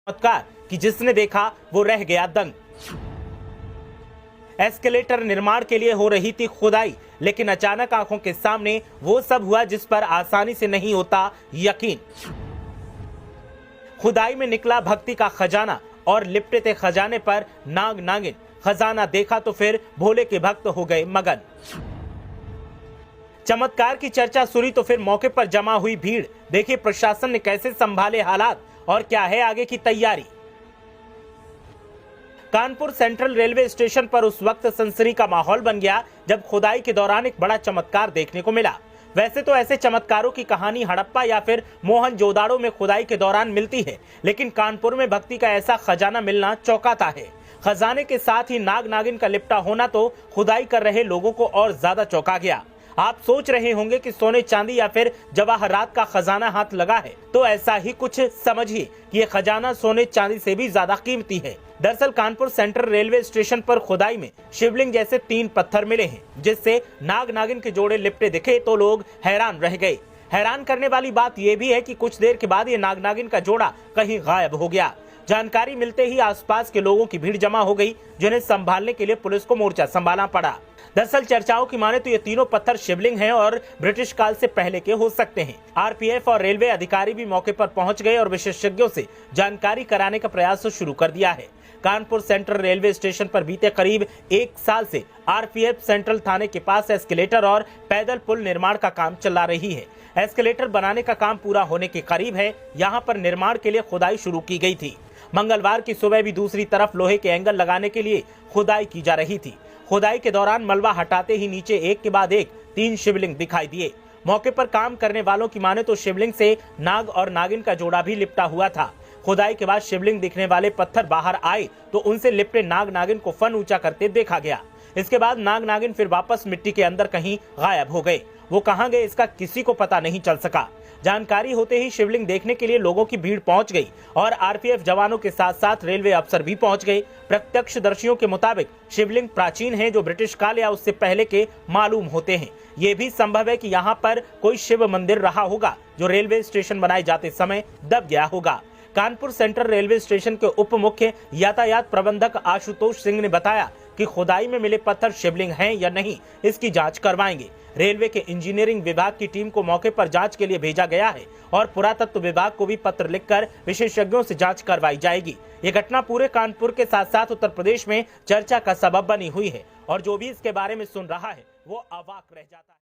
चमत्कार कि जिसने देखा वो रह गया दंग। एस्केलेटर निर्माण के लिए हो रही थी खुदाई, लेकिन अचानक आंखों के सामने वो सब हुआ जिस पर आसानी से नहीं होता यकीन। खुदाई में निकला भक्ति का खजाना और लिपटे थे खजाने पर नाग नागिन। खजाना देखा तो फिर भोले के भक्त हो गए मगन। चमत्कार की चर्चा सुनी तो फिर मौके पर जमा हुई भीड़। देखिए प्रशासन ने कैसे संभाले हालात और क्या है आगे की तैयारी। कानपुर सेंट्रल रेलवे स्टेशन पर उस वक्त सनसनी का माहौल बन गया जब खुदाई के दौरान एक बड़ा चमत्कार देखने को मिला। वैसे तो ऐसे चमत्कारों की कहानी हड़प्पा या फिर मोहनजोदाड़ो में खुदाई के दौरान मिलती है, लेकिन कानपुर में भक्ति का ऐसा खजाना मिलना चौंकाता है। खजाने के साथ ही नाग नागिन का लिपटा होना तो खुदाई कर रहे लोगों को और ज्यादा चौंका गया। आप सोच रहे होंगे कि सोने चांदी या फिर जवाहरात का खजाना हाथ लगा है, तो ऐसा ही कुछ समझिए कि ये खजाना सोने चांदी से भी ज्यादा कीमती है। दरअसल कानपुर सेंट्रल रेलवे स्टेशन पर खुदाई में शिवलिंग जैसे 3 पत्थर मिले हैं, जिससे नाग नागिन के जोड़े लिपटे दिखे तो लोग हैरान रह गए। हैरान करने वाली बात यह भी है कि कुछ देर के बाद ये नाग नागिन का जोड़ा कहीं गायब हो गया। जानकारी मिलते ही आसपास के लोगों की भीड़ जमा हो गई, जिन्हें संभालने के लिए पुलिस को मोर्चा संभालना पड़ा। दरअसल चर्चाओं की माने तो ये तीनों पत्थर शिवलिंग हैं और ब्रिटिश काल से पहले के हो सकते हैं। आरपीएफ और रेलवे अधिकारी भी मौके पर पहुंच गए और विशेषज्ञों से जानकारी कराने का प्रयास शुरू कर दिया है। कानपुर सेंट्रल रेलवे स्टेशन पर बीते करीब 1 साल से आरपीएफ सेंट्रल थाने के पास एस्केलेटर और पैदल पुल निर्माण का काम चला रही है। एस्केलेटर बनाने का काम पूरा होने के करीब है। यहाँ पर निर्माण के लिए खुदाई शुरू की गई थी। मंगलवार की सुबह भी दूसरी तरफ लोहे के एंगल लगाने के लिए खुदाई की जा रही थी। खुदाई के दौरान मलबा हटाते ही नीचे एक के बाद एक 3 शिवलिंग दिखाई दिए। मौके पर काम करने वालों की माने तो शिवलिंग से नाग और नागिन का जोड़ा भी लिपटा हुआ था। खुदाई के बाद शिवलिंग दिखने वाले पत्थर बाहर आए तो उनसे लिपटे नाग नागिन को फन ऊंचा करते देखा गया। इसके बाद नाग नागिन फिर वापस मिट्टी के अंदर कहीं गायब हो गए। वो कहां गए इसका किसी को पता नहीं चल सका। जानकारी होते ही शिवलिंग देखने के लिए लोगों की भीड़ पहुंच गई और आरपीएफ जवानों के साथ साथ रेलवे अफसर भी पहुंच गए। प्रत्यक्षदर्शियों के मुताबिक शिवलिंग प्राचीन है, जो ब्रिटिश काल या उससे पहले के मालूम होते हैं। ये भी संभव है कि यहाँ पर कोई शिव मंदिर रहा होगा जो रेलवे स्टेशन बनाए जाते समय दब गया होगा। कानपुर सेंट्रल रेलवे स्टेशन के उप मुख्य यातायात प्रबंधक आशुतोष सिंह ने बताया कि खुदाई में मिले पत्थर शिवलिंग हैं या नहीं, इसकी जांच करवाएंगे। रेलवे के इंजीनियरिंग विभाग की टीम को मौके पर जांच के लिए भेजा गया है और पुरातत्व विभाग को भी पत्र लिखकर विशेषज्ञों से जांच करवाई जाएगी। ये घटना पूरे कानपुर के साथ साथ उत्तर प्रदेश में चर्चा का सबब बनी हुई है और जो भी इसके बारे में सुन रहा है वो अवाक रह जाता है।